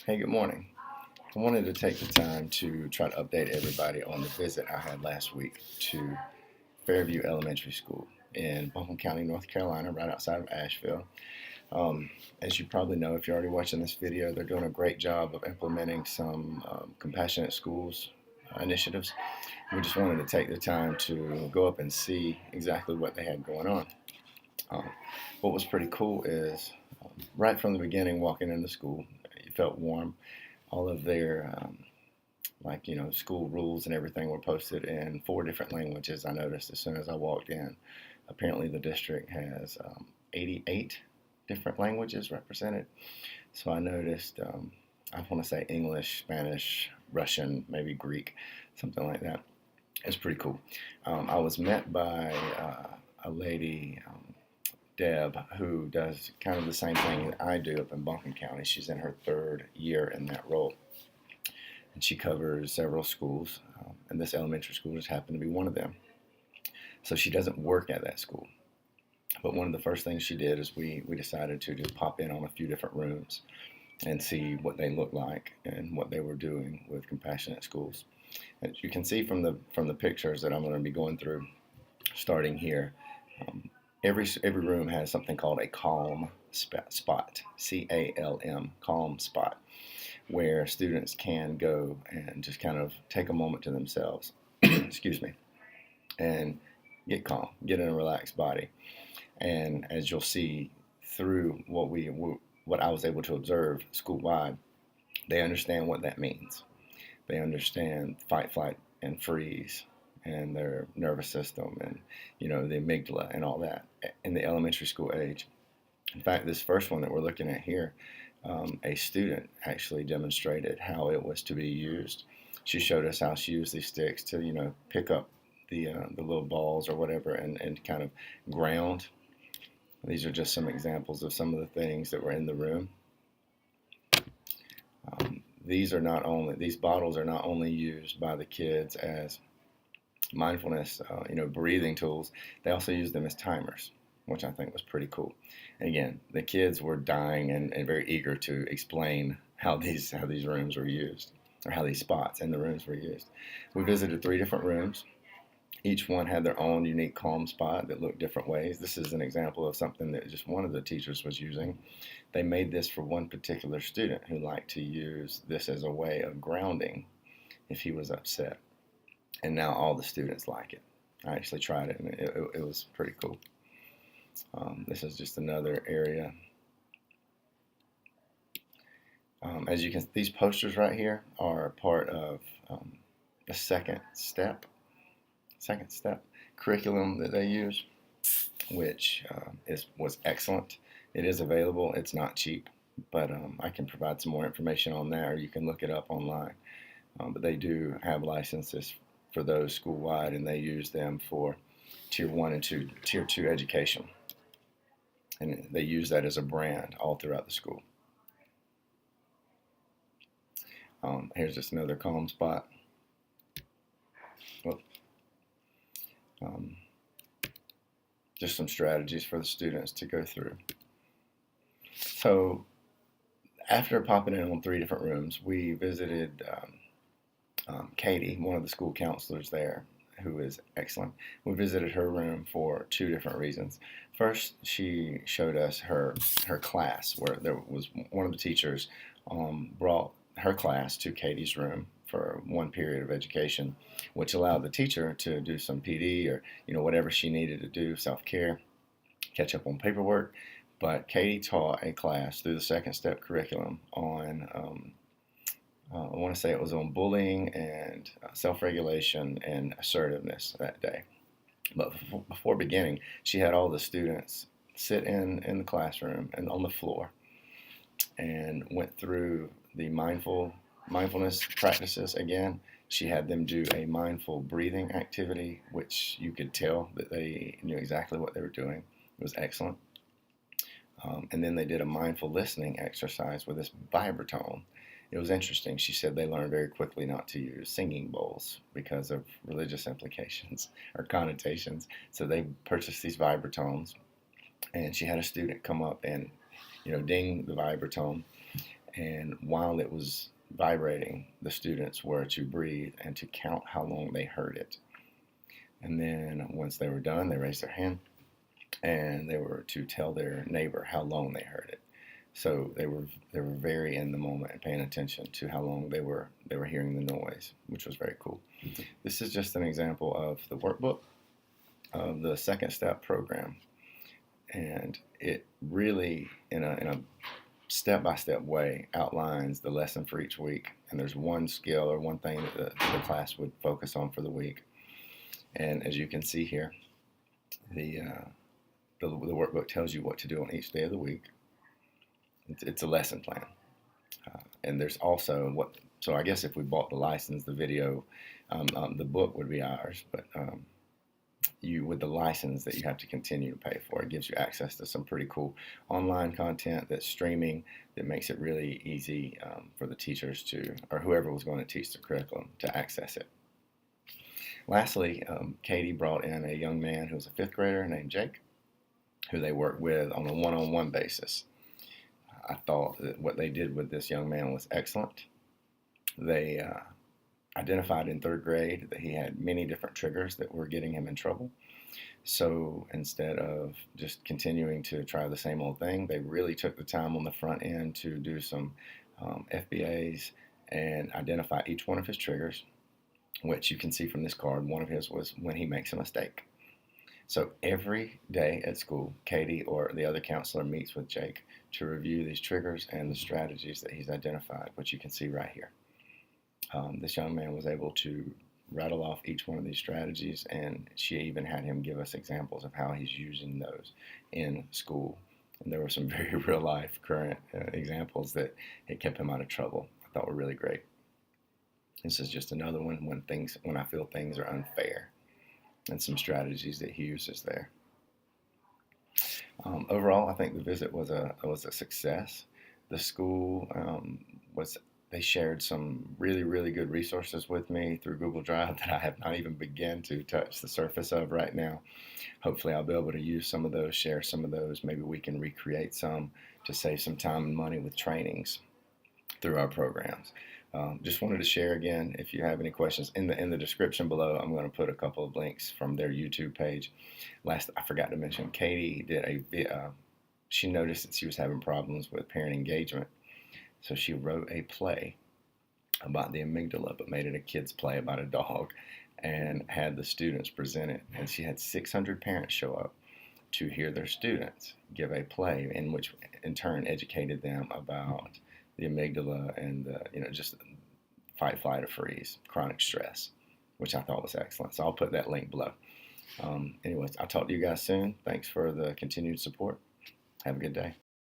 Hey, good morning. I wanted to take the time to try to update everybody on the visit I had last week to Fairview Elementary School in Buncombe County, North Carolina, right outside of Asheville. Um, as you probably know, if you're already watching this video, they're doing a great job of implementing some compassionate schools initiatives. We just wanted to take the time to go up and see exactly what they had going on. Um, what was pretty cool is right from the beginning, walking into school, you felt warm. All of their school rules and everything were posted in 4 different languages. I noticed as soon as I walked in. Apparently the district has 88 different languages represented. So I noticed, I want to say English, Spanish, Russian, maybe Greek, something like that. It's pretty cool. I was met by a lady, Deb, who does kind of the same thing that I do up in Buncombe County. She's in her 3rd year in that role, and she covers several schools, and this elementary school just happened to be one of them. So she doesn't work at that school. But one of the first things she did is we decided to just pop in on a few different rooms and see what they looked like and what they were doing with compassionate schools. As you can see from the pictures that I'm going to be going through, starting here, every room has something called a calm spot, CALM, calm spot, where students can go and just kind of take a moment to themselves, excuse me, and get calm, get in a relaxed body. And as you'll see through what I was able to observe school-wide, they understand what that means. They understand fight, flight, and freeze, and their nervous system, and the amygdala and all that in the elementary school age. In fact, this first one that we're looking at here, a student actually demonstrated how it was to be used. She showed us how she used these sticks to pick up the little balls or whatever and kind of ground. These are just some examples of some of the things that were in the room. These bottles are not only used by the kids as mindfulness, breathing tools. They also use them as timers, which I think was pretty cool. And again, the kids were dying and very eager to explain how these rooms were used, or how these spots in the rooms were used. We visited 3 different rooms. Each one had their own unique calm spot that looked different ways. This is an example of something that just one of the teachers was using. They made this for one particular student who liked to use this as a way of grounding if he was upset. And now all the students like it. I actually tried it, and it was pretty cool. This is just another area. As you can, these posters right here are part of the second step curriculum that they use, which was excellent. It is available. It's not cheap, but I can provide some more information on that, or you can look it up online. But they do have licenses for those school-wide, and they use them for Tier 1 and Tier 2 education. And they use that as a brand all throughout the school. Here's just another calm spot. Just some strategies for the students to go through. So after popping in on 3 different rooms, we visited Katie, one of the school counselors there, who is excellent. We visited her room for 2 different reasons. First, she showed us her class, where there was one of the teachers brought her class to Katie's room for one period of education, which allowed the teacher to do some PD or whatever she needed to do, self-care, catch up on paperwork. But Katie taught a class through the second step curriculum on I want to say it was on bullying and self-regulation and assertiveness that day. But before beginning, she had all the students sit in the classroom and on the floor and went through the mindfulness practices again. She had them do a mindful breathing activity, which you could tell that they knew exactly what they were doing. It was excellent. And then they did a mindful listening exercise with this vibratone. It was interesting. She said they learned very quickly not to use singing bowls because of religious implications or connotations. So they purchased these vibratones, and she had a student come up and, ding the vibratone And while it was vibrating, the students were to breathe and to count how long they heard it. And then once they were done, they raised their hand and they were to tell their neighbor how long they heard it. So they were very in the moment and paying attention to how long they were hearing the noise, which was very cool. This is just an example of the workbook of the second step program, and it really in a step-by-step way outlines the lesson for each week, and there's one skill or one thing that the class would focus on for the week. And as you can see here, the workbook tells you what to do on each day of the week. It's a lesson plan. And there's also so I guess if we bought the license, the video, the book would be ours, but with the license that you have to continue to pay for, it gives you access to some pretty cool online content that's streaming that makes it really easy for the teachers or whoever was going to teach the curriculum to access it. Lastly, Katie brought in a young man who was a fifth grader named Jake, who they worked with on a one-on-one basis. I thought that what they did with this young man was excellent. They identified in third grade that he had many different triggers that were getting him in trouble. So instead of just continuing to try the same old thing, they really took the time on the front end to do some FBAs and identify each one of his triggers, which you can see from this card. One of his was when he makes a mistake. So every day at school, Katie or the other counselor meets with Jake to review these triggers and the strategies that he's identified, which you can see right here. This young man was able to rattle off each one of these strategies, and she even had him give us examples of how he's using those in school. And there were some very real-life, current examples that it kept him out of trouble. I thought were really great. This is just another one when I feel things are unfair, and some strategies that he uses there. Overall, I think the visit was a success. The school they shared some really, really good resources with me through Google Drive that I have not even begun to touch the surface of right now. Hopefully I'll be able to use some of those, share some of those. Maybe we can recreate some to save some time and money with trainings through our programs. Just wanted to share again, if you have any questions, in the description below, I'm going to put a couple of links from their YouTube page. Last, I forgot to mention, Katie did she noticed that she was having problems with parent engagement. So she wrote a play about the amygdala, but made it a kid's play about a dog, and had the students present it. And she had 600 parents show up to hear their students give a play, in which in turn educated them about the amygdala and just fight, flight, or freeze, chronic stress, which I thought was excellent. So I'll put that link below. Anyways, I'll talk to you guys soon. Thanks for the continued support. Have a good day.